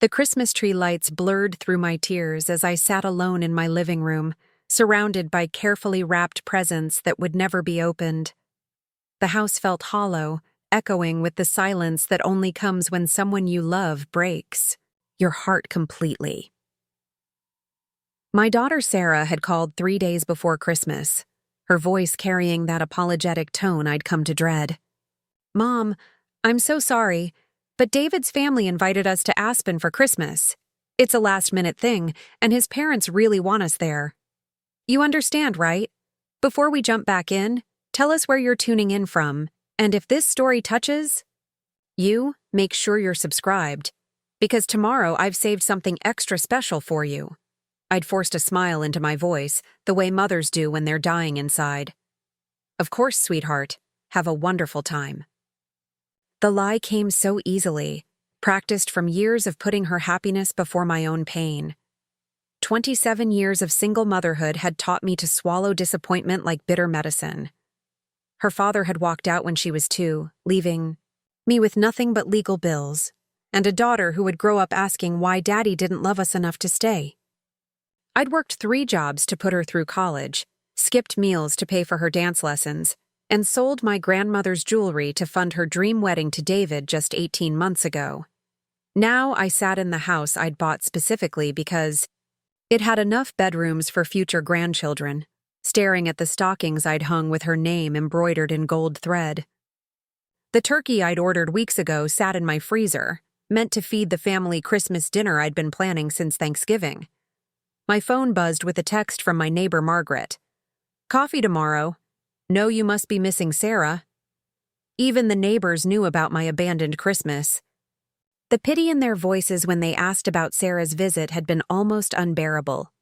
The Christmas tree lights blurred through my tears as I sat alone in my living room, surrounded by carefully wrapped presents that would never be opened. The house felt hollow, echoing with the silence that only comes when someone you love breaks your heart completely. My daughter Sarah had called 3 days before Christmas, her voice carrying that apologetic tone I'd come to dread. "Mom, I'm so sorry, but David's family invited us to Aspen for Christmas. It's a last-minute thing, and his parents really want us there. You understand, right? Before we jump back in, tell us where you're tuning in from, and if this story touches you, make sure you're subscribed, because tomorrow I've saved something extra special for you." I'd forced a smile into my voice, the way mothers do when they're dying inside. "Of course, sweetheart. Have a wonderful time." The lie came so easily, practiced from years of putting her happiness before my own pain. 27 years of single motherhood had taught me to swallow disappointment like bitter medicine. Her father had walked out when she was 2, leaving me with nothing but legal bills, and a daughter who would grow up asking why Daddy didn't love us enough to stay. I'd worked 3 jobs to put her through college, skipped meals to pay for her dance lessons, and sold my grandmother's jewelry to fund her dream wedding to David just 18 months ago. Now I sat in the house I'd bought specifically because it had enough bedrooms for future grandchildren, staring at the stockings I'd hung with her name embroidered in gold thread. The turkey I'd ordered weeks ago sat in my freezer, meant to feed the family Christmas dinner I'd been planning since Thanksgiving. My phone buzzed with a text from my neighbor Margaret. "Coffee tomorrow. No, you must be missing Sarah." Even the neighbors knew about my abandoned Christmas. The pity in their voices when they asked about Sarah's visit had been almost unbearable.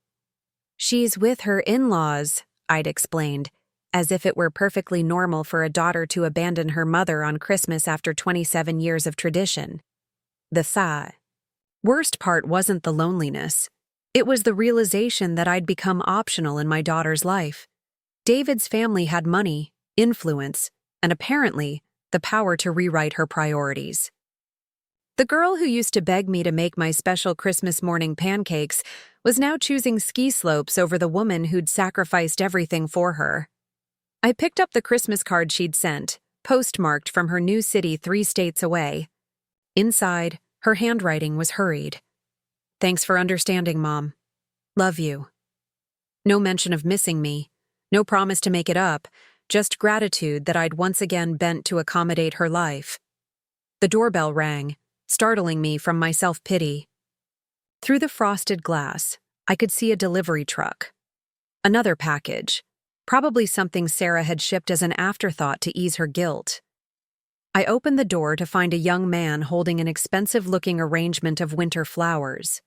"She's with her in-laws," I'd explained, as if it were perfectly normal for a daughter to abandon her mother on Christmas after 27 years of tradition. The worst part wasn't the loneliness. It was the realization that I'd become optional in my daughter's life. David's family had money, influence, and apparently the power to rewrite her priorities. The girl who used to beg me to make my special Christmas morning pancakes was now choosing ski slopes over the woman who'd sacrificed everything for her. I picked up the Christmas card she'd sent, postmarked from her new city 3 states away. Inside, her handwriting was hurried. "Thanks for understanding, Mom. Love you." No mention of missing me, no promise to make it up, just gratitude that I'd once again bent to accommodate her life. The doorbell rang, startling me from my self-pity. Through the frosted glass, I could see a delivery truck. Another package, probably something Sarah had shipped as an afterthought to ease her guilt. I opened the door to find a young man holding an expensive-looking arrangement of winter flowers.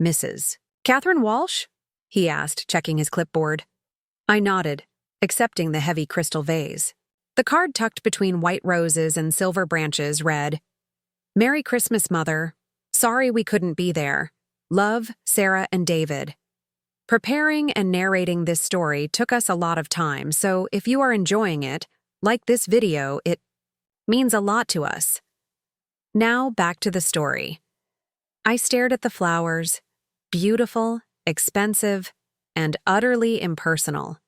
"Mrs. Catherine Walsh?" he asked, checking his clipboard. I nodded, accepting the heavy crystal vase. The card tucked between white roses and silver branches read, "Merry Christmas, Mother. Sorry we couldn't be there. Love, Sarah and David." Preparing and narrating this story took us a lot of time, so if you are enjoying it, like this video, it means a lot to us. Now back to the story. I stared at the flowers, beautiful, expensive, and utterly impersonal.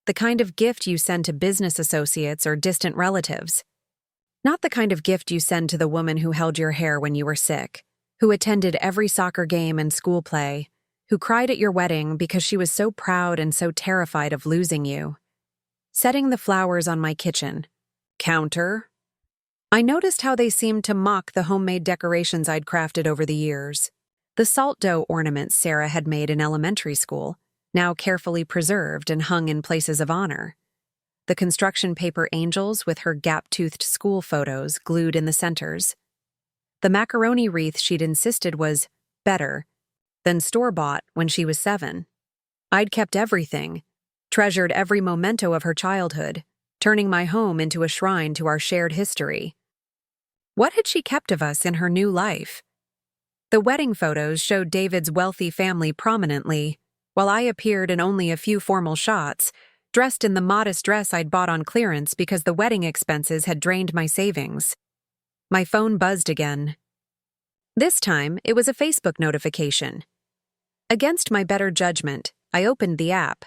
The kind of gift you send to business associates or distant relatives. Not the kind of gift you send to the woman who held your hair when you were sick, who attended every soccer game and school play, who cried at your wedding because she was so proud and so terrified of losing you. Setting the flowers on my kitchen counter, I noticed how they seemed to mock the homemade decorations I'd crafted over the years. The salt dough ornaments Sarah had made in elementary school, now carefully preserved and hung in places of honor. The construction paper angels with her gap-toothed school photos glued in the centers. The macaroni wreath she'd insisted was better than store-bought when she was 7. I'd kept everything, treasured every memento of her childhood, turning my home into a shrine to our shared history. What had she kept of us in her new life? The wedding photos showed David's wealthy family prominently, while I appeared in only a few formal shots, dressed in the modest dress I'd bought on clearance because the wedding expenses had drained my savings. My phone buzzed again. This time, it was a Facebook notification. Against my better judgment, I opened the app,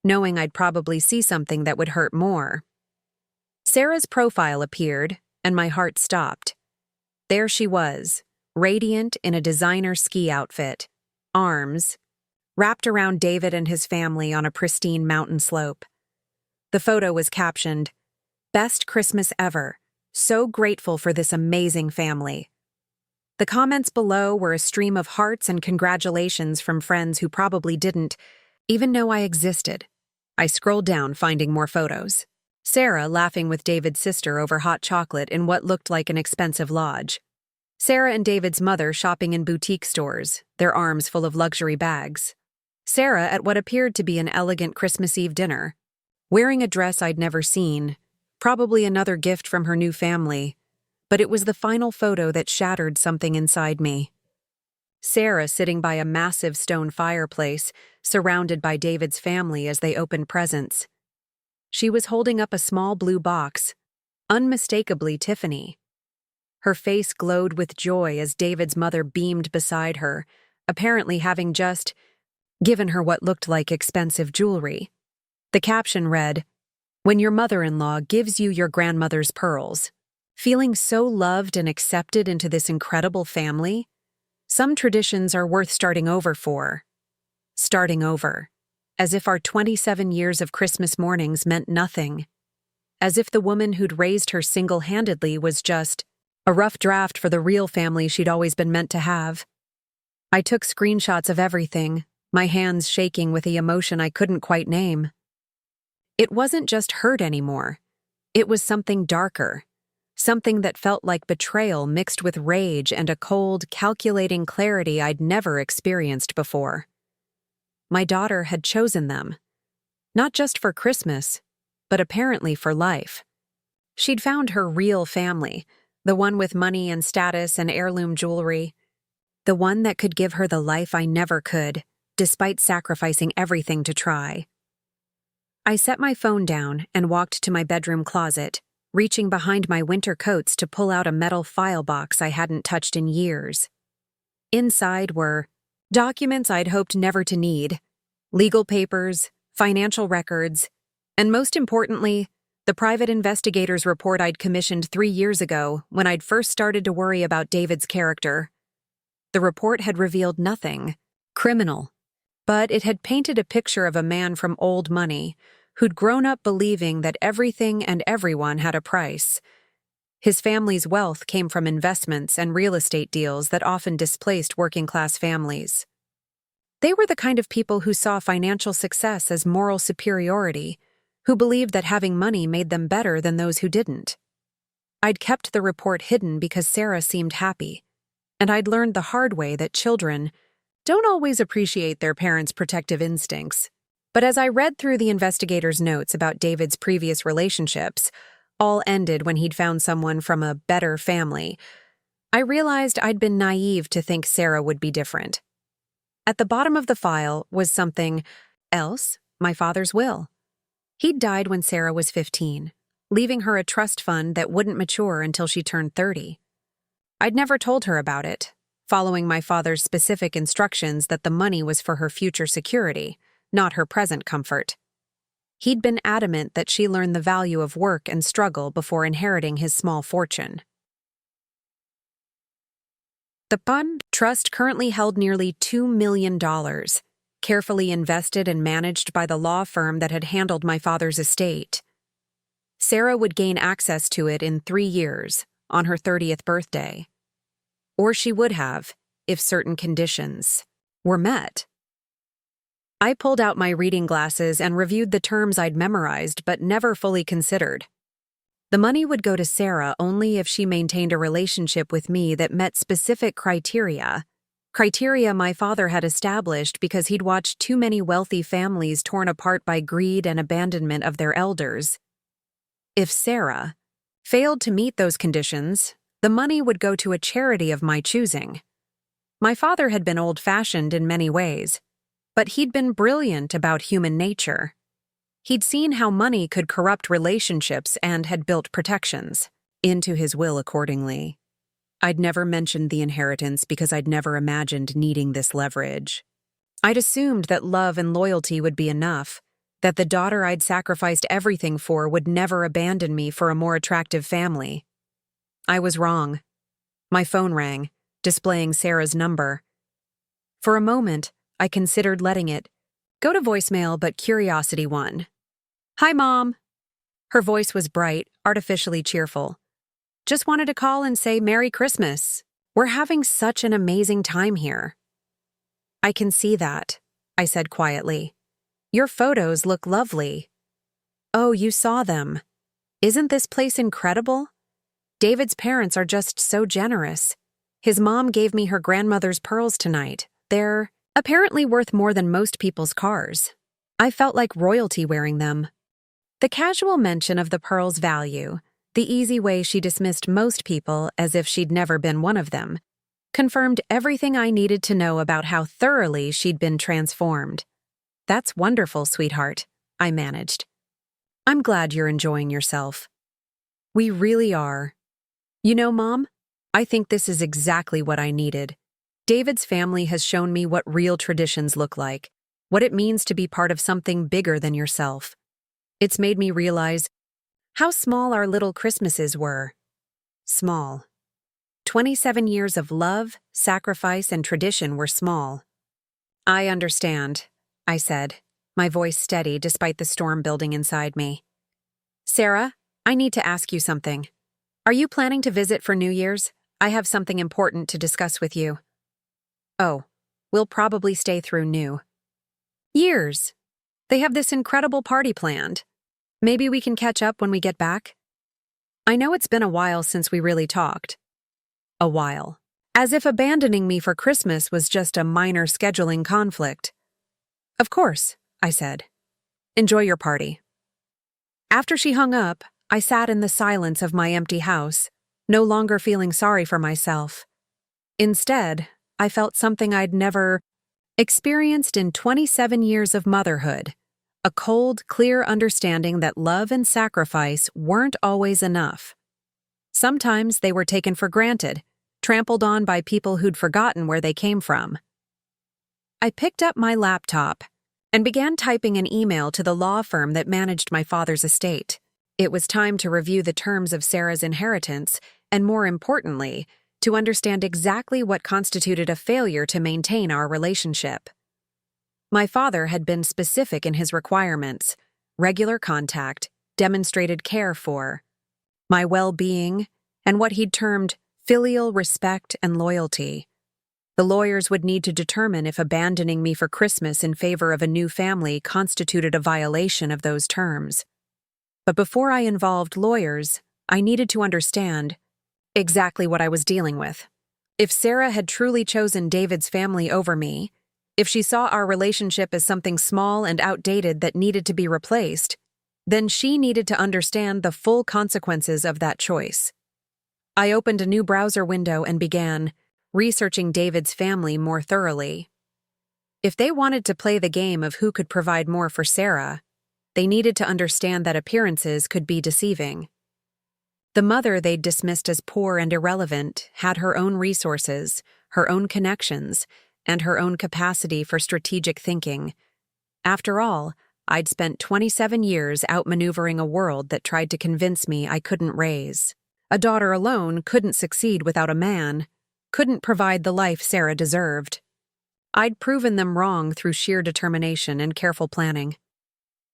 knowing I'd probably see something that would hurt more. Sarah's profile appeared, and my heart stopped. There she was, radiant in a designer ski outfit, arms wrapped around David and his family on a pristine mountain slope. The photo was captioned, "Best Christmas ever. So grateful for this amazing family." The comments below were a stream of hearts and congratulations from friends who probably didn't even know I existed. I scrolled down, finding more photos. Sarah laughing with David's sister over hot chocolate in what looked like an expensive lodge. Sarah and David's mother shopping in boutique stores, their arms full of luxury bags. Sarah at what appeared to be an elegant Christmas Eve dinner, wearing a dress I'd never seen, probably another gift from her new family, but it was the final photo that shattered something inside me. Sarah sitting by a massive stone fireplace, surrounded by David's family as they opened presents. She was holding up a small blue box, unmistakably Tiffany. Her face glowed with joy as David's mother beamed beside her, apparently having just given her what looked like expensive jewelry. The caption read, "When your mother-in-law gives you your grandmother's pearls." Feeling so loved and accepted into this incredible family, some traditions are worth starting over for. Starting over. As if our 27 years of Christmas mornings meant nothing. As if the woman who'd raised her single-handedly was just a rough draft for the real family she'd always been meant to have. I took screenshots of everything, my hands shaking with the emotion I couldn't quite name. It wasn't just hurt anymore. It was something darker. Something that felt like betrayal mixed with rage and a cold, calculating clarity I'd never experienced before. My daughter had chosen them. Not just for Christmas, but apparently for life. She'd found her real family, the one with money and status and heirloom jewelry. The one that could give her the life I never could, despite sacrificing everything to try. I set my phone down and walked to my bedroom closet, reaching behind my winter coats to pull out a metal file box I hadn't touched in years. Inside were documents I'd hoped never to need, legal papers, financial records, and most importantly, the private investigator's report I'd commissioned 3 years ago when I'd first started to worry about David's character. The report had revealed nothing criminal, but it had painted a picture of a man from old money who'd grown up believing that everything and everyone had a price. His family's wealth came from investments and real estate deals that often displaced working-class families. They were the kind of people who saw financial success as moral superiority, who believed that having money made them better than those who didn't. I'd kept the report hidden because Sarah seemed happy, and I'd learned the hard way that children don't always appreciate their parents' protective instincts. But as I read through the investigator's notes about David's previous relationships, all ended when he'd found someone from a better family, I realized I'd been naive to think Sarah would be different. At the bottom of the file was something else, my father's will. He'd died when Sarah was 15, leaving her a trust fund that wouldn't mature until she turned 30. I'd never told her about it, following my father's specific instructions that the money was for her future security, not her present comfort. He'd been adamant that she learn the value of work and struggle before inheriting his small fortune. The fund trust currently held nearly $2 million, carefully invested and managed by the law firm that had handled my father's estate. Sarah would gain access to it in 3 years, on her 30th birthday. Or she would have, if certain conditions were met. I pulled out my reading glasses and reviewed the terms I'd memorized but never fully considered. The money would go to Sarah only if she maintained a relationship with me that met specific criteria my father had established because he'd watched too many wealthy families torn apart by greed and abandonment of their elders. If Sarah failed to meet those conditions, the money would go to a charity of my choosing. My father had been old-fashioned in many ways, but he'd been brilliant about human nature. He'd seen how money could corrupt relationships and had built protections into his will accordingly. I'd never mentioned the inheritance because I'd never imagined needing this leverage. I'd assumed that love and loyalty would be enough, that the daughter I'd sacrificed everything for would never abandon me for a more attractive family. I was wrong. My phone rang, displaying Sarah's number. For a moment, I considered letting it go to voicemail, but curiosity won. "Hi, Mom." Her voice was bright, artificially cheerful. "Just wanted to call and say Merry Christmas. We're having such an amazing time here." "I can see that," I said quietly. "Your photos look lovely." "Oh, you saw them. Isn't this place incredible? David's parents are just so generous. His mom gave me her grandmother's pearls tonight. They're apparently worth more than most people's cars. I felt like royalty wearing them." The casual mention of the pearls' value, the easy way she dismissed most people as if she'd never been one of them, confirmed everything I needed to know about how thoroughly she'd been transformed. "That's wonderful, sweetheart," I managed. "I'm glad you're enjoying yourself." "We really are. You know, Mom, I think this is exactly what I needed. David's family has shown me what real traditions look like, what it means to be part of something bigger than yourself. It's made me realize how small our little Christmases were. Small. 27 years of love, sacrifice, and tradition were small." "I understand," I said, my voice steady despite the storm building inside me. "Sarah, I need to ask you something. Are you planning to visit for New Year's? I have something important to discuss with you." "Oh, we'll probably stay through New Year's. They have this incredible party planned. Maybe we can catch up when we get back?" I know it's been a while since we really talked. A while. As if abandoning me for Christmas was just a minor scheduling conflict. "Of course," I said. "Enjoy your party." After she hung up, I sat in the silence of my empty house, no longer feeling sorry for myself. Instead, I felt something I'd never experienced in 27 years of motherhood, a cold, clear understanding that love and sacrifice weren't always enough. Sometimes they were taken for granted, trampled on by people who'd forgotten where they came from. I picked up my laptop and began typing an email to the law firm that managed my father's estate. It was time to review the terms of Sarah's inheritance and, more importantly, to understand exactly what constituted a failure to maintain our relationship. My father had been specific in his requirements: regular contact, demonstrated care for my well-being, and what he'd termed filial respect and loyalty. The lawyers would need to determine if abandoning me for Christmas in favor of a new family constituted a violation of those terms. But before I involved lawyers, I needed to understand exactly what I was dealing with. If Sarah had truly chosen David's family over me, if she saw our relationship as something small and outdated that needed to be replaced, then she needed to understand the full consequences of that choice. I opened a new browser window and began researching David's family more thoroughly. If they wanted to play the game of who could provide more for Sarah, they needed to understand that appearances could be deceiving. The mother they'd dismissed as poor and irrelevant had her own resources, her own connections, and her own capacity for strategic thinking. After all, I'd spent 27 years outmaneuvering a world that tried to convince me I couldn't raise. A daughter alone couldn't succeed without a man, couldn't provide the life Sarah deserved. I'd proven them wrong through sheer determination and careful planning.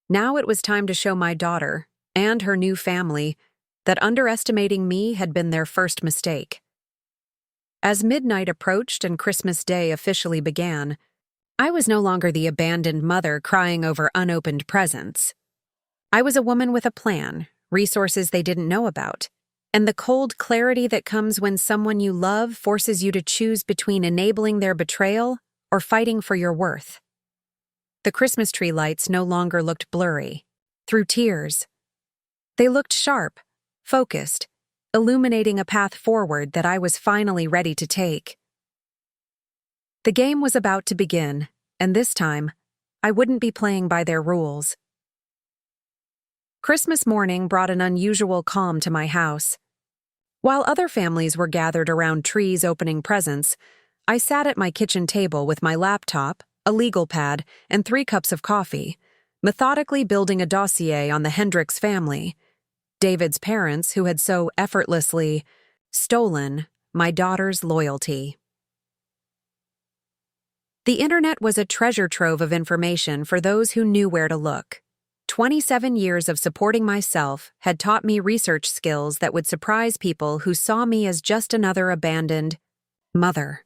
Now it was time to show my daughter, and her new family, that underestimating me had been their first mistake. As midnight approached and Christmas Day officially began, I was no longer the abandoned mother crying over unopened presents. I was a woman with a plan, resources they didn't know about, and the cold clarity that comes when someone you love forces you to choose between enabling their betrayal or fighting for your worth. The Christmas tree lights no longer looked blurry, through tears. They looked sharp, focused, illuminating a path forward that I was finally ready to take. The game was about to begin, and this time, I wouldn't be playing by their rules. Christmas morning brought an unusual calm to my house. While other families were gathered around trees opening presents, I sat at my kitchen table with my laptop, a legal pad, and 3 cups of coffee, methodically building a dossier on the Hendricks family, David's parents who had so effortlessly stolen my daughter's loyalty. The internet was a treasure trove of information for those who knew where to look. 27 years of supporting myself had taught me research skills that would surprise people who saw me as just another abandoned mother.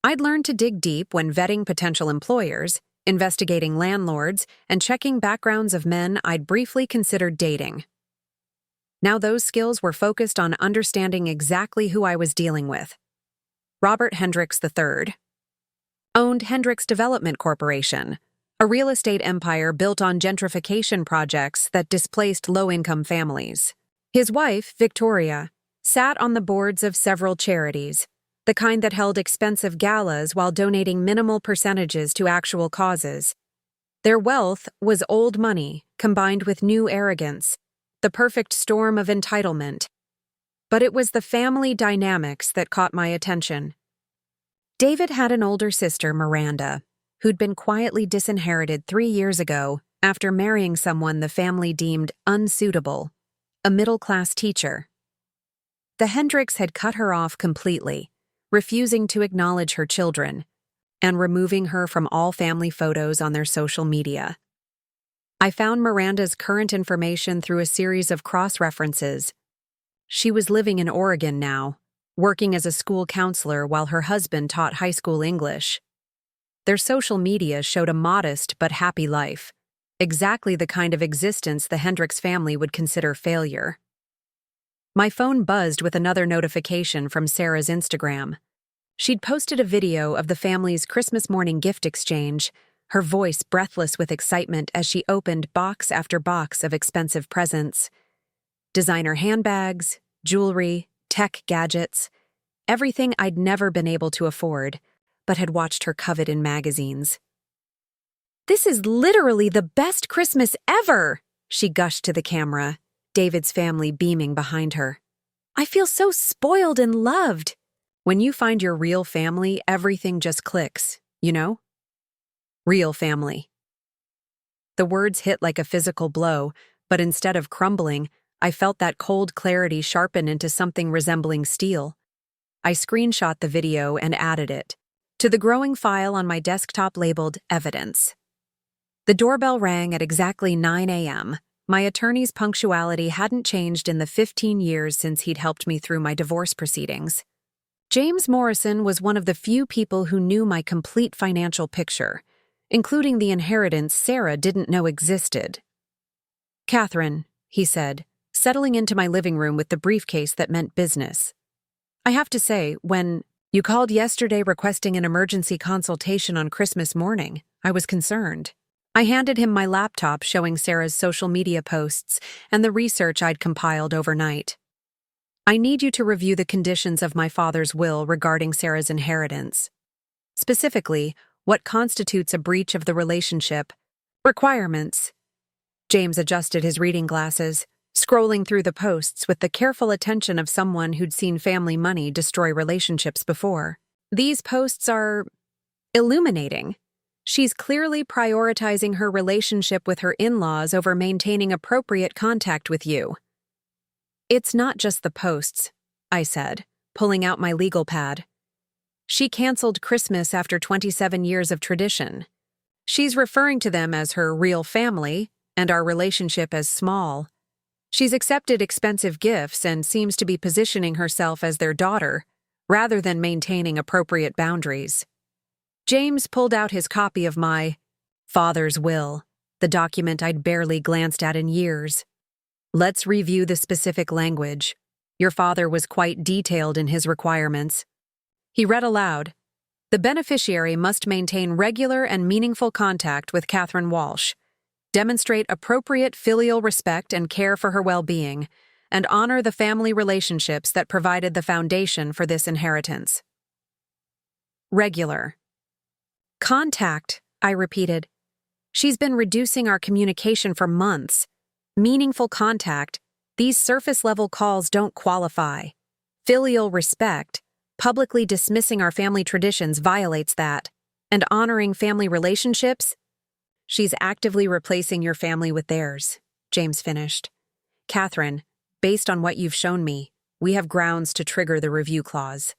I'd learned to dig deep when vetting potential employers, investigating landlords, and checking backgrounds of men I'd briefly considered dating. Now those skills were focused on understanding exactly who I was dealing with. Robert Hendricks III owned Hendricks Development Corporation, a real estate empire built on gentrification projects that displaced low-income families. His wife, Victoria, sat on the boards of several charities, the kind that held expensive galas while donating minimal percentages to actual causes. Their wealth was old money combined with new arrogance, the perfect storm of entitlement. But it was the family dynamics that caught my attention. David had an older sister, Miranda, who'd been quietly disinherited 3 years ago after marrying someone the family deemed unsuitable, a middle-class teacher. The Hendricks had cut her off completely, refusing to acknowledge her children, and removing her from all family photos on their social media. I found Miranda's current information through a series of cross-references. She was living in Oregon now, working as a school counselor while her husband taught high school English. Their social media showed a modest but happy life, exactly the kind of existence the Hendricks family would consider failure. My phone buzzed with another notification from Sarah's Instagram. She'd posted a video of the family's Christmas morning gift exchange, her voice breathless with excitement as she opened box after box of expensive presents. Designer handbags, jewelry, tech gadgets, everything I'd never been able to afford, but had watched her covet in magazines. "This is literally the best Christmas ever!" she gushed to the camera, David's family beaming behind her. "I feel so spoiled and loved." When you find your real family, everything just clicks, you know? Real family. The words hit like a physical blow, but instead of crumbling, I felt that cold clarity sharpen into something resembling steel. I screenshot the video and added it to the growing file on my desktop labeled Evidence. The doorbell rang at exactly 9 a.m. My attorney's punctuality hadn't changed in the 15 years since he'd helped me through my divorce proceedings. James Morrison was one of the few people who knew my complete financial picture, including the inheritance Sarah didn't know existed. "Catherine," he said, settling into my living room with the briefcase that meant business. "I have to say, when you called yesterday requesting an emergency consultation on Christmas morning, I was concerned." I handed him my laptop showing Sarah's social media posts and the research I'd compiled overnight. "I need you to review the conditions of my father's will regarding Sarah's inheritance. Specifically, what constitutes a breach of the relationship. Requirements." James adjusted his reading glasses, scrolling through the posts with the careful attention of someone who'd seen family money destroy relationships before. "These posts are illuminating. She's clearly prioritizing her relationship with her in-laws over maintaining appropriate contact with you." "It's not just the posts," I said, pulling out my legal pad. "She canceled Christmas after 27 years of tradition. She's referring to them as her real family and our relationship as small. She's accepted expensive gifts and seems to be positioning herself as their daughter, rather than maintaining appropriate boundaries." James pulled out his copy of my father's will, the document I'd barely glanced at in years. "Let's review the specific language. Your father was quite detailed in his requirements." He read aloud, "The beneficiary must maintain regular and meaningful contact with Catherine Walsh, demonstrate appropriate filial respect and care for her well-being, and honor the family relationships that provided the foundation for this inheritance." Regular. "Contact," I repeated. "She's been reducing our communication for months. Meaningful contact. These surface-level calls don't qualify. Filial respect, publicly dismissing our family traditions, violates that. And honoring family relationships? She's actively replacing your family with theirs, James finished. Catherine, based on what you've shown me, we have grounds to trigger the review clause.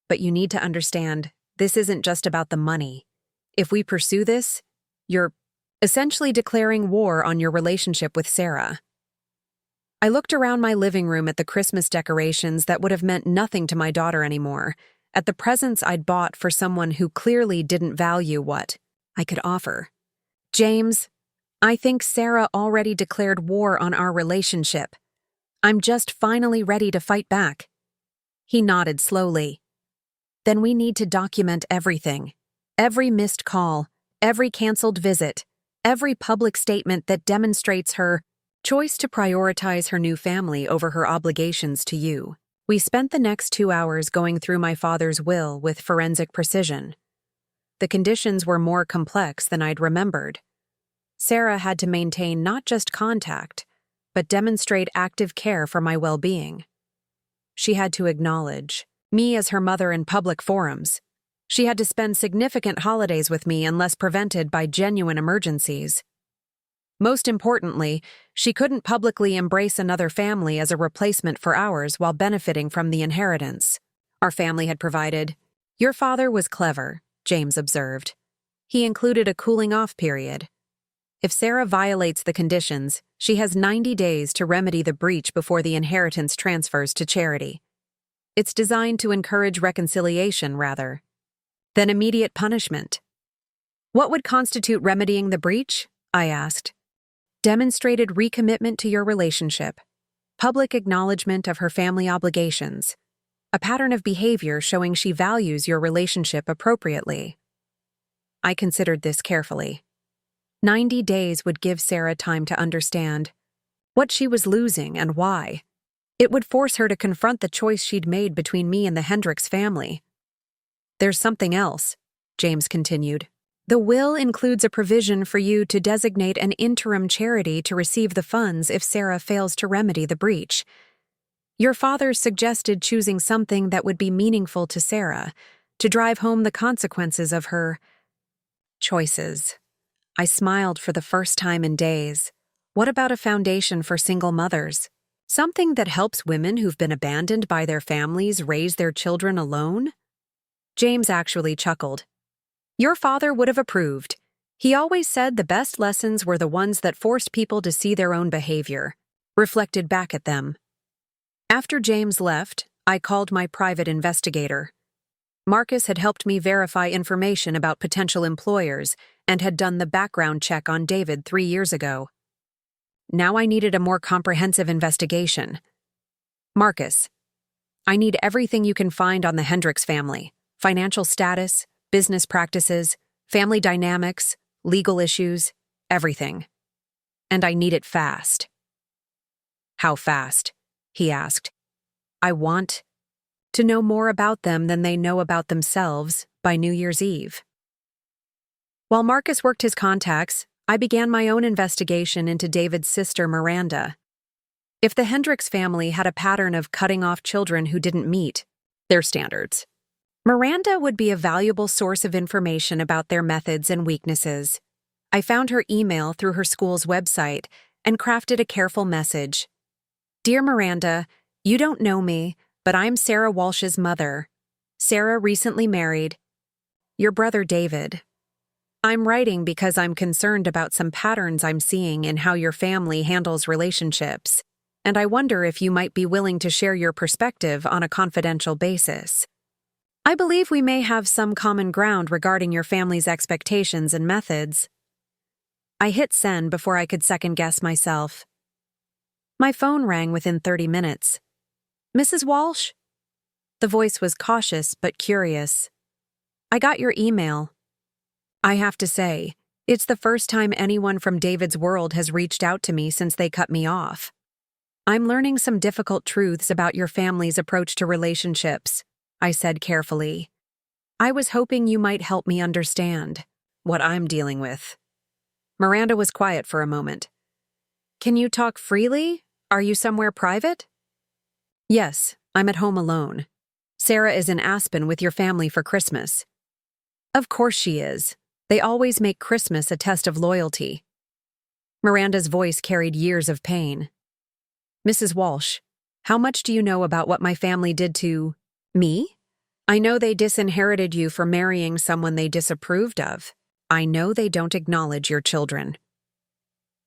But you need to understand, this isn't just about the money. If we pursue this, you're essentially declaring war on your relationship with Sarah. I looked around my living room at the Christmas decorations that would have meant nothing to my daughter anymore, at the presents I'd bought for someone who clearly didn't value what I could offer. James, I think Sarah already declared war on our relationship. I'm just finally ready to fight back. He nodded slowly. Then we need to document everything. Every missed call, every canceled visit, every public statement that demonstrates her choice to prioritize her new family over her obligations to you. We spent the next 2 hours going through my father's will with forensic precision. The conditions were more complex than I'd remembered. Sarah had to maintain not just contact, but demonstrate active care for my well-being. She had to acknowledge me as her mother in public forums. She had to spend significant holidays with me unless prevented by genuine emergencies. Most importantly, she couldn't publicly embrace another family as a replacement for ours while benefiting from the inheritance our family had provided. Your father was clever, James observed. He included a cooling-off period. If Sarah violates the conditions, she has 90 days to remedy the breach before the inheritance transfers to charity. It's designed to encourage reconciliation rather than immediate punishment. What would constitute remedying the breach? I asked. Demonstrated recommitment to your relationship, public acknowledgement of her family obligations, a pattern of behavior showing she values your relationship appropriately. I considered this carefully. 90 days would give Sarah time to understand what she was losing and why. It would force her to confront the choice she'd made between me and the Hendricks family. There's something else, James continued. The will includes a provision for you to designate an interim charity to receive the funds if Sarah fails to remedy the breach. Your father suggested choosing something that would be meaningful to Sarah, to drive home the consequences of her choices. I smiled for the first time in days. What about a foundation for single mothers? Something that helps women who've been abandoned by their families raise their children alone? James actually chuckled. Your father would have approved. He always said the best lessons were the ones that forced people to see their own behavior, reflected back at them. After James left, I called my private investigator. Marcus had helped me verify information about potential employers and had done the background check on David 3 years ago. Now I needed a more comprehensive investigation. Marcus, I need everything you can find on the Hendricks family: financial status, business practices, family dynamics, legal issues, everything. And I need it fast. How fast? He asked. I want to know more about them than they know about themselves by New Year's Eve. While Marcus worked his contacts, I began my own investigation into David's sister, Miranda. If the Hendricks family had a pattern of cutting off children who didn't meet their standards, Miranda would be a valuable source of information about their methods and weaknesses. I found her email through her school's website and crafted a careful message. Dear Miranda, you don't know me, but I'm Sarah Walsh's mother. Sarah recently married your brother David. I'm writing because I'm concerned about some patterns I'm seeing in how your family handles relationships, and I wonder if you might be willing to share your perspective on a confidential basis. I believe we may have some common ground regarding your family's expectations and methods. I hit send before I could second-guess myself. My phone rang within 30 minutes. Mrs. Walsh? The voice was cautious but curious. I got your email. I have to say, it's the first time anyone from David's world has reached out to me since they cut me off. I'm learning some difficult truths about your family's approach to relationships, I said carefully. I was hoping you might help me understand what I'm dealing with. Miranda was quiet for a moment. Can you talk freely? Are you somewhere private? Yes, I'm at home alone. Sarah is in Aspen with your family for Christmas. Of course she is. They always make Christmas a test of loyalty. Miranda's voice carried years of pain. Mrs. Walsh, how much do you know about what my family did to me? I know they disinherited you for marrying someone they disapproved of. I know they don't acknowledge your children.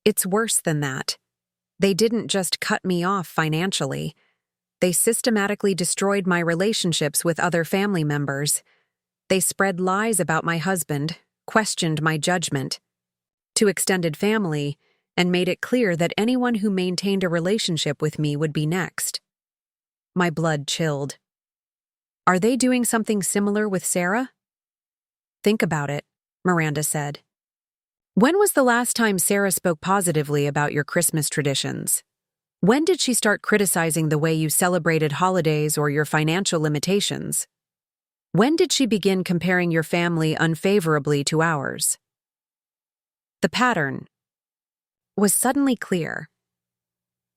It's worse than that. They didn't just cut me off financially. They systematically destroyed my relationships with other family members. They spread lies about my husband, questioned my judgment to extended family, and made it clear that anyone who maintained a relationship with me would be next. My blood chilled. Are they doing something similar with Sarah? Think about it, Miranda said. When was the last time Sarah spoke positively about your Christmas traditions? When did she start criticizing the way you celebrated holidays or your financial limitations? When did she begin comparing your family unfavorably to ours? The pattern was suddenly clear.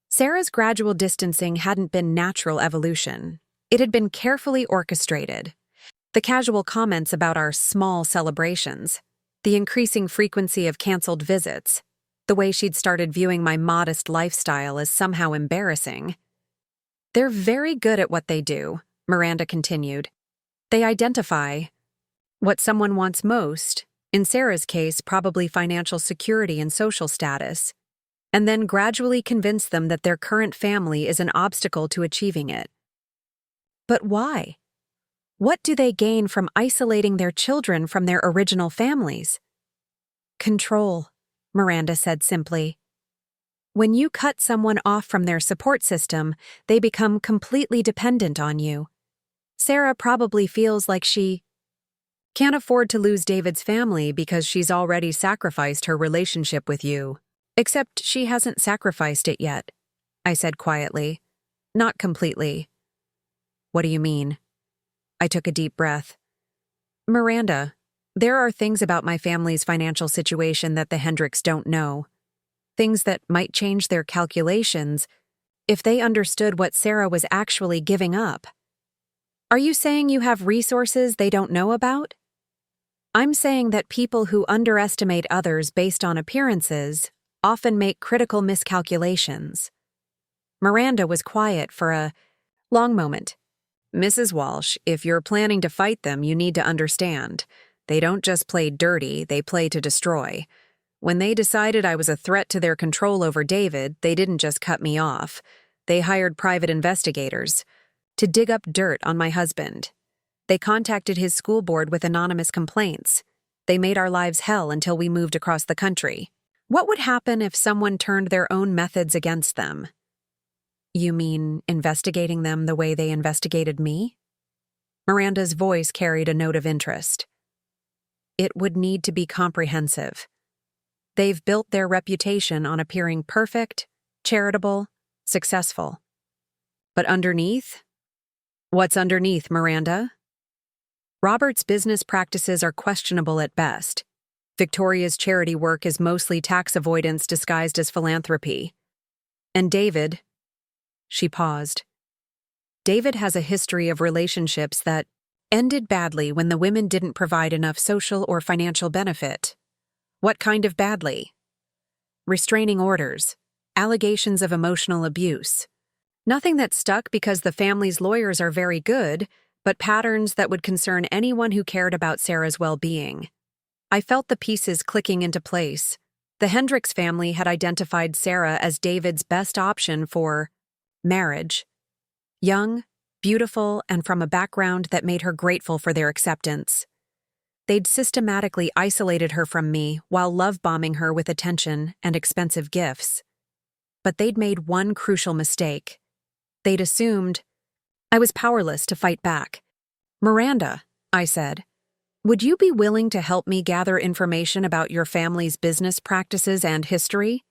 Sarah's gradual distancing hadn't been natural evolution. It had been carefully orchestrated. The casual comments about our small celebrations, the increasing frequency of canceled visits, the way she'd started viewing my modest lifestyle as somehow embarrassing. They're very good at what they do, Miranda continued. They identify what someone wants most, in Sarah's case, probably financial security and social status, and then gradually convince them that their current family is an obstacle to achieving it. But why? What do they gain from isolating their children from their original families? Control, Miranda said simply. When you cut someone off from their support system, they become completely dependent on you. Sarah probably feels like she can't afford to lose David's family because she's already sacrificed her relationship with you. Except she hasn't sacrificed it yet, I said quietly. Not completely. What do you mean? I took a deep breath. Miranda, there are things about my family's financial situation that the Hendricks don't know. Things that might change their calculations if they understood what Sarah was actually giving up. Are you saying you have resources they don't know about? I'm saying that people who underestimate others based on appearances often make critical miscalculations. Miranda was quiet for a long moment. Mrs. Walsh, if you're planning to fight them, you need to understand. They don't just play dirty, they play to destroy. When they decided I was a threat to their control over David, they didn't just cut me off. They hired private investigators to dig up dirt on my husband. They contacted his school board with anonymous complaints. They made our lives hell until we moved across the country. What would happen if someone turned their own methods against them? You mean investigating them the way they investigated me? Miranda's voice carried a note of interest. It would need to be comprehensive. They've built their reputation on appearing perfect, charitable, successful. But underneath? What's underneath, Miranda? Robert's business practices are questionable at best. Victoria's charity work is mostly tax avoidance disguised as philanthropy. And David, she paused. David has a history of relationships that ended badly when the women didn't provide enough social or financial benefit. What kind of badly? Restraining orders, allegations of emotional abuse. Nothing that stuck because the family's lawyers are very good, but patterns that would concern anyone who cared about Sarah's well-being. I felt the pieces clicking into place. The Hendricks family had identified Sarah as David's best option for marriage. Young, beautiful, and from a background that made her grateful for their acceptance. They'd systematically isolated her from me while love-bombing her with attention and expensive gifts. But they'd made one crucial mistake. They'd assumed I was powerless to fight back. Miranda, I said, would you be willing to help me gather information about your family's business practices and history?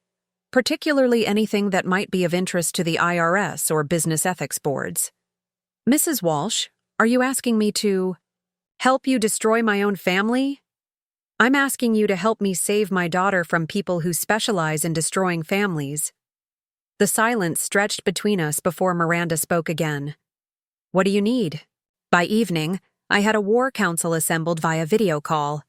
Particularly anything that might be of interest to the IRS or business ethics boards. Mrs. Walsh, are you asking me to help you destroy my own family? I'm asking you to help me save my daughter from people who specialize in destroying families. The silence stretched between us before Miranda spoke again. What do you need? By evening, I had a war council assembled via video call.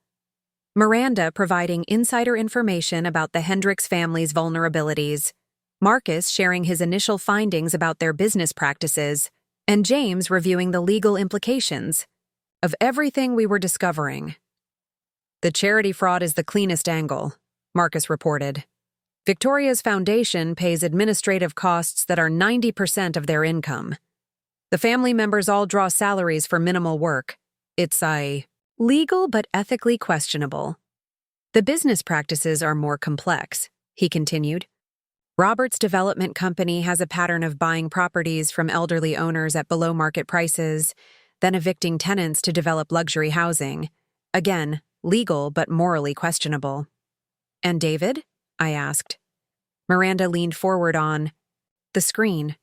Miranda providing insider information about the Hendricks family's vulnerabilities, Marcus sharing his initial findings about their business practices, and James reviewing the legal implications of everything we were discovering. The charity fraud is the cleanest angle, Marcus reported. Victoria's foundation pays administrative costs that are 90% of their income. The family members all draw salaries for minimal work. It's legal but ethically questionable. The business practices are more complex, he continued. Robert's development company has a pattern of buying properties from elderly owners at below-market prices, then evicting tenants to develop luxury housing. Again, legal but morally questionable. And David? I asked. Miranda leaned forward on the screen.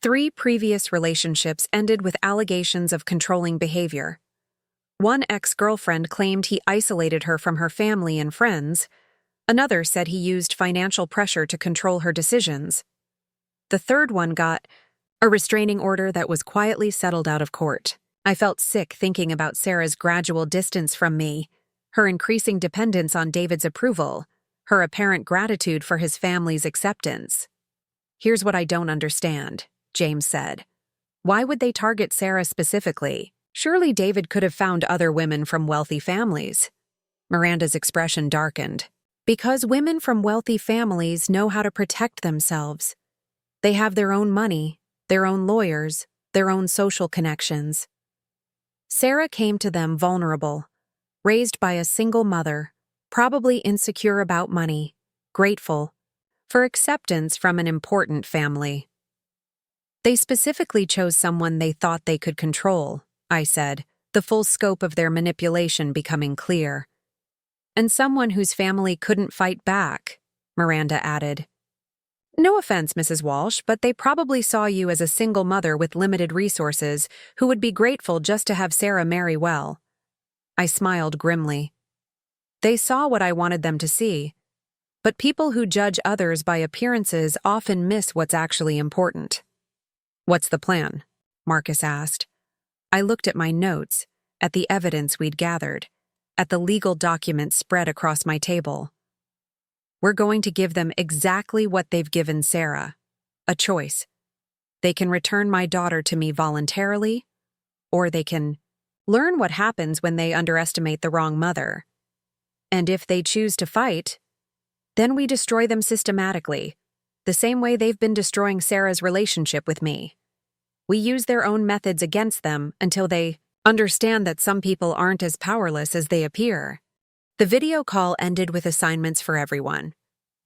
3 previous relationships ended with allegations of controlling behavior. One ex-girlfriend claimed he isolated her from her family and friends. Another said he used financial pressure to control her decisions. The third one got a restraining order that was quietly settled out of court. I felt sick thinking about Sarah's gradual distance from me, her increasing dependence on David's approval, her apparent gratitude for his family's acceptance. Here's what I don't understand, James said. Why would they target Sarah specifically? Surely David could have found other women from wealthy families. Miranda's expression darkened. Because women from wealthy families know how to protect themselves. They have their own money, their own lawyers, their own social connections. Sarah came to them vulnerable, raised by a single mother, probably insecure about money, grateful for acceptance from an important family. They specifically chose someone they thought they could control, I said, the full scope of their manipulation becoming clear. And someone whose family couldn't fight back, Miranda added. No offense, Mrs. Walsh, but they probably saw you as a single mother with limited resources who would be grateful just to have Sarah marry well. I smiled grimly. They saw what I wanted them to see. But people who judge others by appearances often miss what's actually important. What's the plan? Marcus asked. I looked at my notes, at the evidence we'd gathered, at the legal documents spread across my table. We're going to give them exactly what they've given Sarah, a choice. They can return my daughter to me voluntarily, or they can learn what happens when they underestimate the wrong mother. And if they choose to fight, then we destroy them systematically, the same way they've been destroying Sarah's relationship with me. We use their own methods against them until they understand that some people aren't as powerless as they appear. The video call ended with assignments for everyone.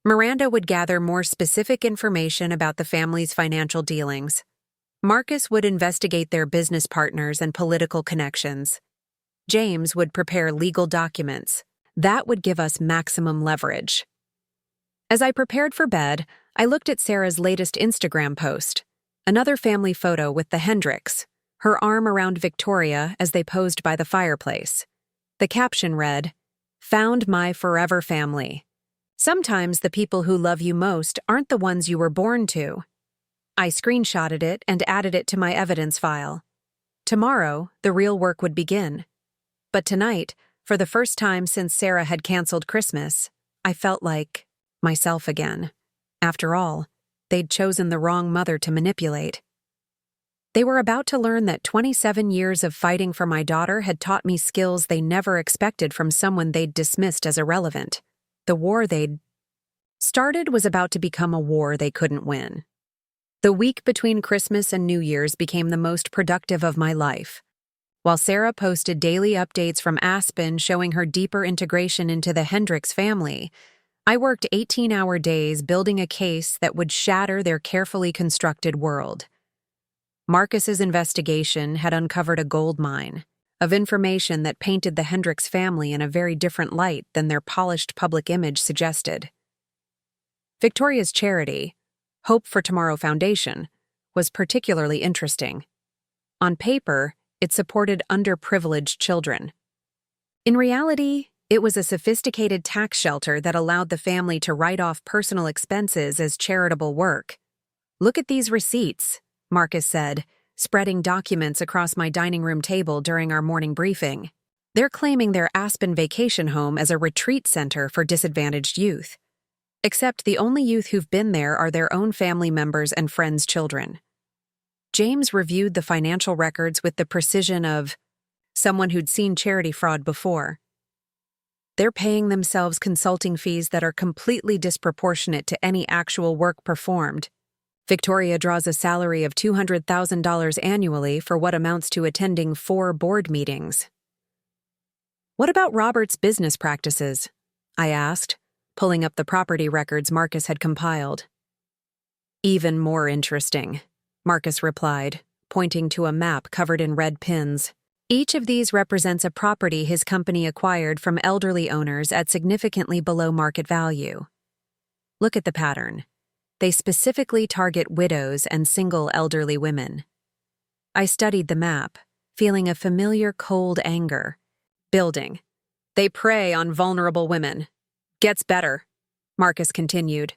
Miranda would gather more specific information about the family's financial dealings. Marcus would investigate their business partners and political connections. James would prepare legal documents. That would give us maximum leverage. As I prepared for bed, I looked at Sarah's latest Instagram post, another family photo with the Hendricks, her arm around Victoria as they posed by the fireplace. The caption read, "Found my forever family. Sometimes the people who love you most aren't the ones you were born to." I screenshotted it and added it to my evidence file. Tomorrow, the real work would begin. But tonight, for the first time since Sarah had canceled Christmas, I felt like myself again. After all, they'd chosen the wrong mother to manipulate. They were about to learn that 27 years of fighting for my daughter had taught me skills they never expected from someone they'd dismissed as irrelevant. The war they'd started was about to become a war they couldn't win. The week between Christmas and New Year's became the most productive of my life. While Sarah posted daily updates from Aspen showing her deeper integration into the Hendricks family, I worked 18-hour days building a case that would shatter their carefully constructed world. Marcus's investigation had uncovered a gold mine of information that painted the Hendricks family in a very different light than their polished public image suggested. Victoria's charity, Hope for Tomorrow Foundation, was particularly interesting. On paper, it supported underprivileged children. In reality, it was a sophisticated tax shelter that allowed the family to write off personal expenses as charitable work. "Look at these receipts," Marcus said, spreading documents across my dining room table during our morning briefing. They're claiming their Aspen vacation home as a retreat center for disadvantaged youth. Except the only youth who've been there are their own family members and friends' children. James reviewed the financial records with the precision of someone who'd seen charity fraud before. They're paying themselves consulting fees that are completely disproportionate to any actual work performed. Victoria draws a salary of $200,000 annually for what amounts to attending 4 board meetings. What about Robert's business practices? I asked, pulling up the property records Marcus had compiled. Even more interesting, Marcus replied, pointing to a map covered in red pins. Each of these represents a property his company acquired from elderly owners at significantly below market value. Look at the pattern. They specifically target widows and single elderly women. I studied the map, feeling a familiar cold anger. Building. They prey on vulnerable women. Gets better, Marcus continued.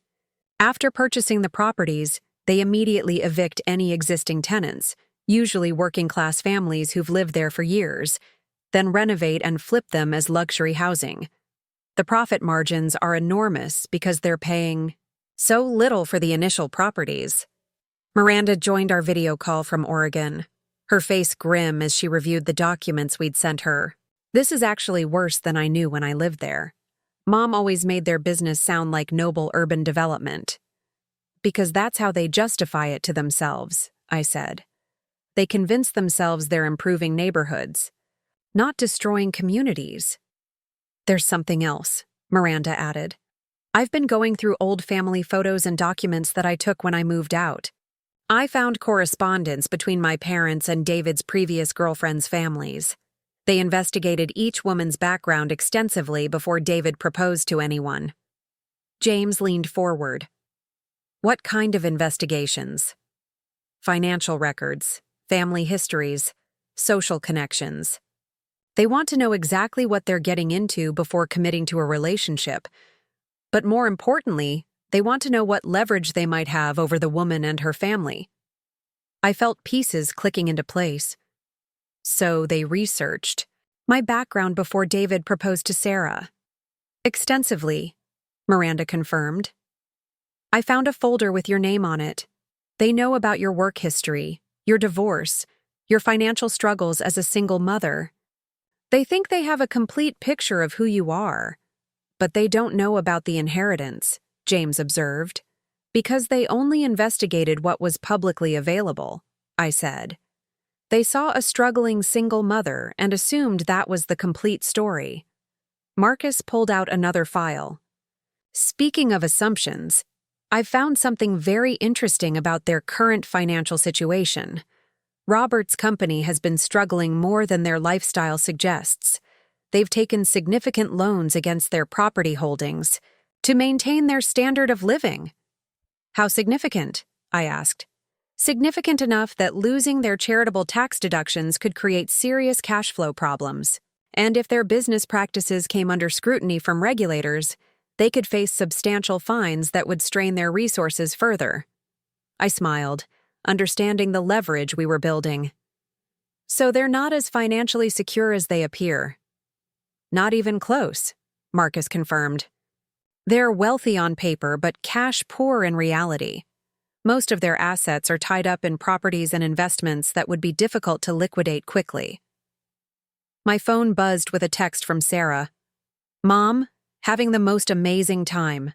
After purchasing the properties, they immediately evict any existing tenants, usually working-class families who've lived there for years, then renovate and flip them as luxury housing. The profit margins are enormous because they're paying so little for the initial properties. Miranda joined our video call from Oregon, her face grim as she reviewed the documents we'd sent her. This is actually worse than I knew when I lived there. Mom always made their business sound like noble urban development. Because that's how they justify it to themselves, I said. They convince themselves they're improving neighborhoods, not destroying communities. There's something else, Miranda added. I've been going through old family photos and documents that I took when I moved out. I found correspondence between my parents and David's previous girlfriends' families. They investigated each woman's background extensively before David proposed to anyone. James leaned forward. What kind of investigations? Financial records, family histories, social connections. They want to know exactly what they're getting into before committing to a relationship. But more importantly, they want to know what leverage they might have over the woman and her family. I felt pieces clicking into place. So they researched my background before David proposed to Sarah. Extensively, Miranda confirmed. I found a folder with your name on it. They know about your work history, your divorce, your financial struggles as a single mother. They think they have a complete picture of who you are, but they don't know about the inheritance, James observed, because they only investigated what was publicly available, I said. They saw a struggling single mother and assumed that was the complete story. Marcus pulled out another file. Speaking of assumptions, I've found something very interesting about their current financial situation. Robert's company has been struggling more than their lifestyle suggests. They've taken significant loans against their property holdings to maintain their standard of living. How significant? I asked. Significant enough that losing their charitable tax deductions could create serious cash flow problems. And if their business practices came under scrutiny from regulators, they could face substantial fines that would strain their resources further. I smiled, understanding the leverage we were building. So they're not as financially secure as they appear. Not even close, Marcus confirmed. They're wealthy on paper, but cash poor in reality. Most of their assets are tied up in properties and investments that would be difficult to liquidate quickly. My phone buzzed with a text from Sarah. Mom, having the most amazing time.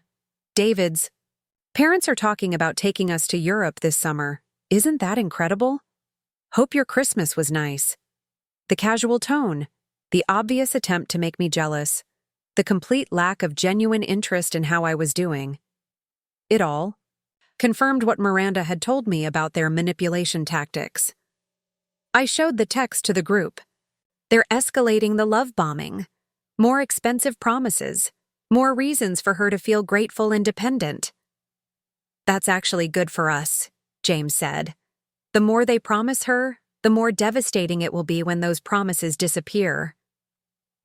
David's. Parents are talking about taking us to Europe this summer. Isn't that incredible? Hope your Christmas was nice. The casual tone, the obvious attempt to make me jealous, the complete lack of genuine interest in how I was doing. It all confirmed what Miranda had told me about their manipulation tactics. I showed the text to the group. They're escalating the love bombing. More expensive promises. More reasons for her to feel grateful and dependent. That's actually good for us, James said. The more they promise her, the more devastating it will be when those promises disappear.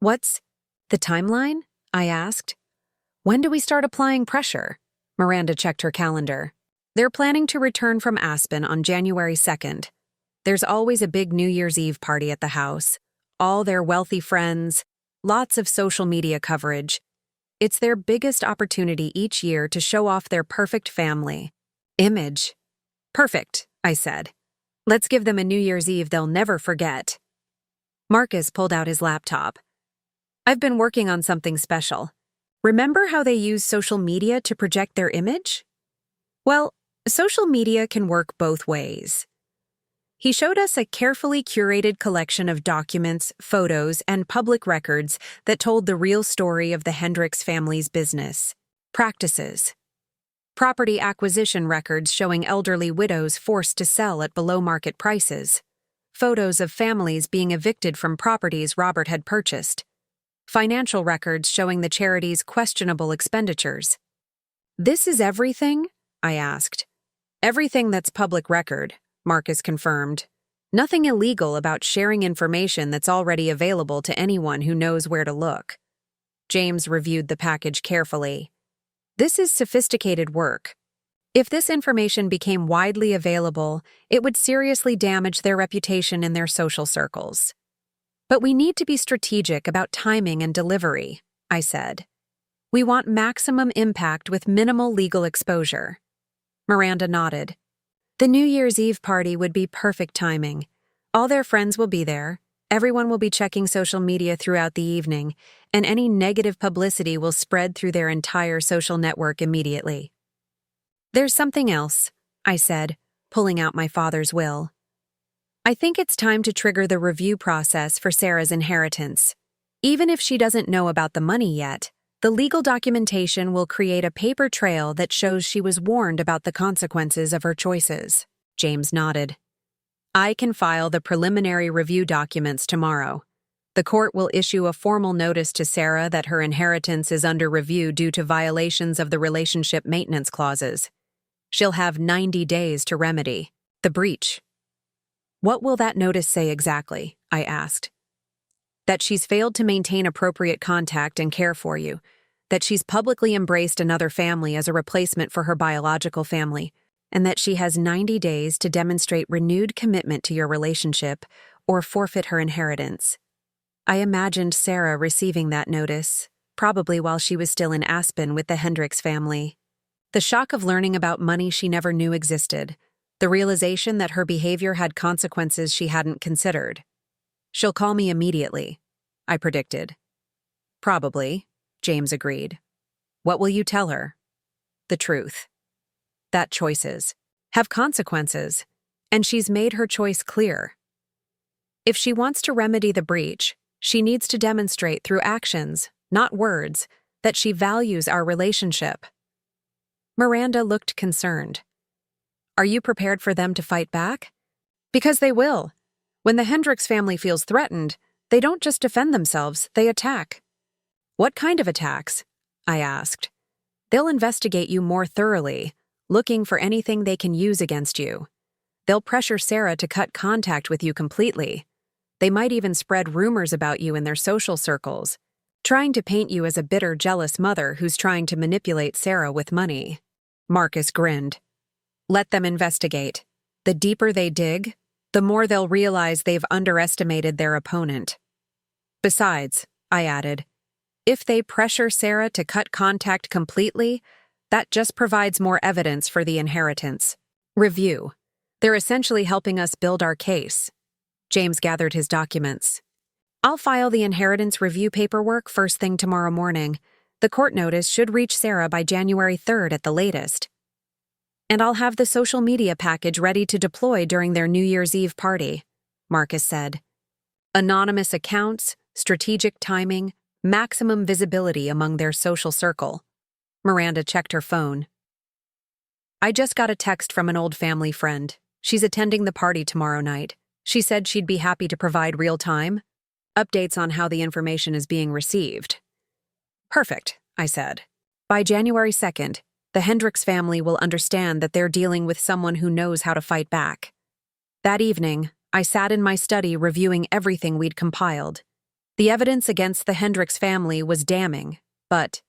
What's the timeline? I asked. When do we start applying pressure? Miranda checked her calendar. They're planning to return from Aspen on January 2nd. There's always a big New Year's Eve party at the house. All their wealthy friends, lots of social media coverage. It's their biggest opportunity each year to show off their perfect family image. Perfect, I said. Let's give them a New Year's Eve they'll never forget. Marcus pulled out his laptop. I've been working on something special. Remember how they use social media to project their image? Well, social media can work both ways. He showed us a carefully curated collection of documents, photos, and public records that told the real story of the Hendricks family's business, practices. Property acquisition records showing elderly widows forced to sell at below-market prices. Photos of families being evicted from properties Robert had purchased. Financial records showing the charity's questionable expenditures. This is everything? I asked. Everything that's public record, Marcus confirmed. Nothing illegal about sharing information that's already available to anyone who knows where to look. James reviewed the package carefully. This is sophisticated work. If this information became widely available, it would seriously damage their reputation in their social circles. But we need to be strategic about timing and delivery, I said. We want maximum impact with minimal legal exposure. Miranda nodded. The New Year's Eve party would be perfect timing. All their friends will be there, everyone will be checking social media throughout the evening, and any negative publicity will spread through their entire social network immediately. There's something else, I said, pulling out my father's will. I think it's time to trigger the review process for Sarah's inheritance. Even if she doesn't know about the money yet, the legal documentation will create a paper trail that shows she was warned about the consequences of her choices. James nodded. I can file the preliminary review documents tomorrow. The court will issue a formal notice to Sarah that her inheritance is under review due to violations of the relationship maintenance clauses. She'll have 90 days to remedy the breach. What will that notice say exactly? I asked. That she's failed to maintain appropriate contact and care for you, that she's publicly embraced another family as a replacement for her biological family, and that she has 90 days to demonstrate renewed commitment to your relationship or forfeit her inheritance. I imagined Sarah receiving that notice, probably while she was still in Aspen with the Hendricks family. The shock of learning about money she never knew existed, the realization that her behavior had consequences she hadn't considered. She'll call me immediately, I predicted. Probably, James agreed. What will you tell her? The truth. That choices have consequences, and she's made her choice clear. If she wants to remedy the breach, she needs to demonstrate through actions, not words, that she values our relationship. Miranda looked concerned. Are you prepared for them to fight back? Because they will. When the Hendricks family feels threatened, they don't just defend themselves, they attack. What kind of attacks? I asked. They'll investigate you more thoroughly, looking for anything they can use against you. They'll pressure Sarah to cut contact with you completely. They might even spread rumors about you in their social circles, trying to paint you as a bitter, jealous mother who's trying to manipulate Sarah with money. Marcus grinned. Let them investigate. The deeper they dig, the more they'll realize they've underestimated their opponent. Besides, I added, if they pressure Sarah to cut contact completely, that just provides more evidence for the inheritance. Review. They're essentially helping us build our case. James gathered his documents. I'll file the inheritance review paperwork first thing tomorrow morning. The court notice should reach Sarah by January 3rd at the latest. And I'll have the social media package ready to deploy during their New Year's Eve party, Marcus said. Anonymous accounts, strategic timing, maximum visibility among their social circle. Miranda checked her phone. I just got a text from an old family friend. She's attending the party tomorrow night. She said she'd be happy to provide real-time updates on how the information is being received. Perfect, I said. By January 2nd, the Hendricks family will understand that they're dealing with someone who knows how to fight back. That evening, I sat in my study reviewing everything we'd compiled. The evidence against the Hendricks family was damning, but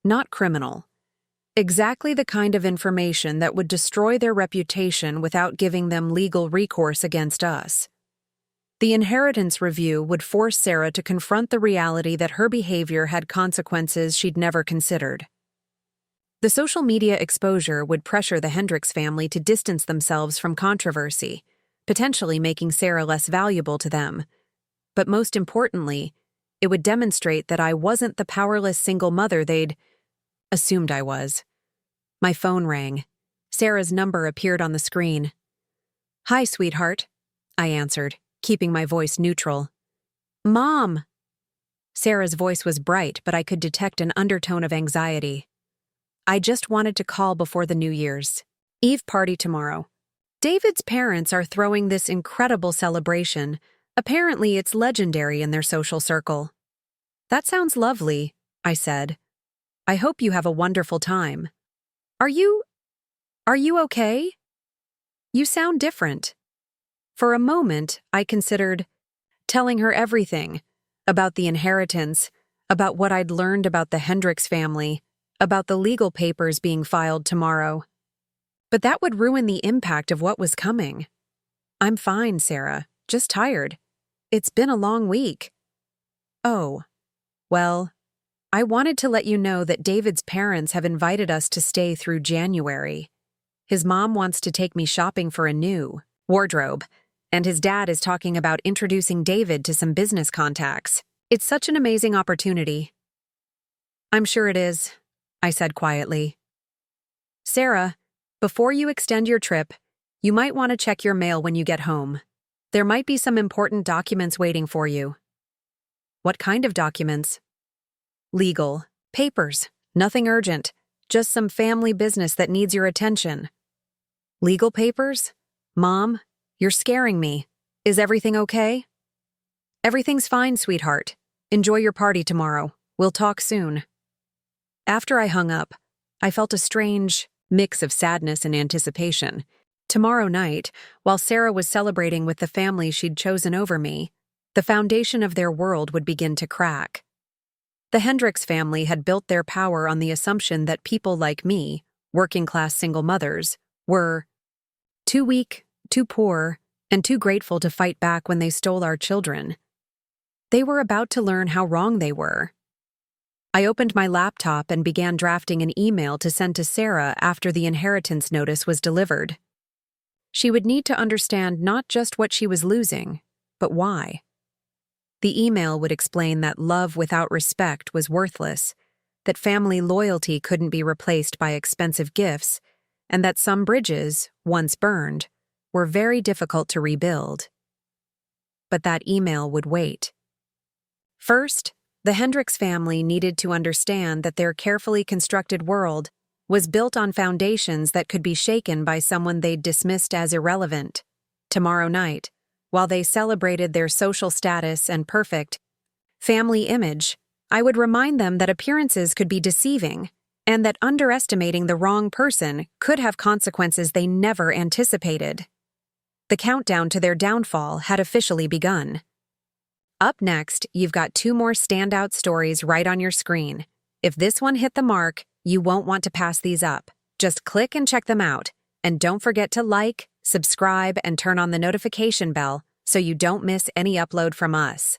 not criminal. Exactly the kind of information that would destroy their reputation without giving them legal recourse against us. The inheritance review would force Sarah to confront the reality that her behavior had consequences she'd never considered. The social media exposure would pressure the Hendricks family to distance themselves from controversy, potentially making Sarah less valuable to them. But most importantly, it would demonstrate that I wasn't the powerless single mother they'd assumed I was. My phone rang. Sarah's number appeared on the screen. "Hi, sweetheart," I answered, keeping my voice neutral. "Mom!" Sarah's voice was bright, but I could detect an undertone of anxiety. "I just wanted to call before the New Year's Eve party tomorrow. David's parents are throwing this incredible celebration. Apparently, it's legendary in their social circle." "That sounds lovely," I said. "I hope you have a wonderful time. Are you okay? You sound different." For a moment, I considered telling her everything about the inheritance, about what I'd learned about the Hendricks family, about the legal papers being filed tomorrow. But that would ruin the impact of what was coming. "I'm fine, Sarah, just tired. It's been a long week." "Oh, well, I wanted to let you know that David's parents have invited us to stay through January. His mom wants to take me shopping for a new wardrobe, and his dad is talking about introducing David to some business contacts. It's such an amazing opportunity." "I'm sure it is," I said quietly. "Sarah, before you extend your trip, you might want to check your mail when you get home. There might be some important documents waiting for you." "What kind of documents?" "Legal. Papers. Nothing urgent. Just some family business that needs your attention." "Legal papers? Mom, you're scaring me. Is everything okay?" "Everything's fine, sweetheart. Enjoy your party tomorrow. We'll talk soon." After I hung up, I felt a strange mix of sadness and anticipation. Tomorrow night, while Sarah was celebrating with the family she'd chosen over me, the foundation of their world would begin to crack. The Hendricks family had built their power on the assumption that people like me, working-class single mothers, were too weak, too poor, and too grateful to fight back when they stole our children. They were about to learn how wrong they were. I opened my laptop and began drafting an email to send to Sarah after the inheritance notice was delivered. She would need to understand not just what she was losing, but why. The email would explain that love without respect was worthless, that family loyalty couldn't be replaced by expensive gifts, and that some bridges, once burned, were very difficult to rebuild. But that email would wait. First, the Hendricks family needed to understand that their carefully constructed world was built on foundations that could be shaken by someone they'd dismissed as irrelevant. Tomorrow night, while they celebrated their social status and perfect family image, I would remind them that appearances could be deceiving, and that underestimating the wrong person could have consequences they never anticipated. The countdown to their downfall had officially begun. Up next, you've got 2 more standout stories right on your screen. If this one hit the mark, you won't want to pass these up. Just click and check them out. And don't forget to like, subscribe, and turn on the notification bell so you don't miss any upload from us.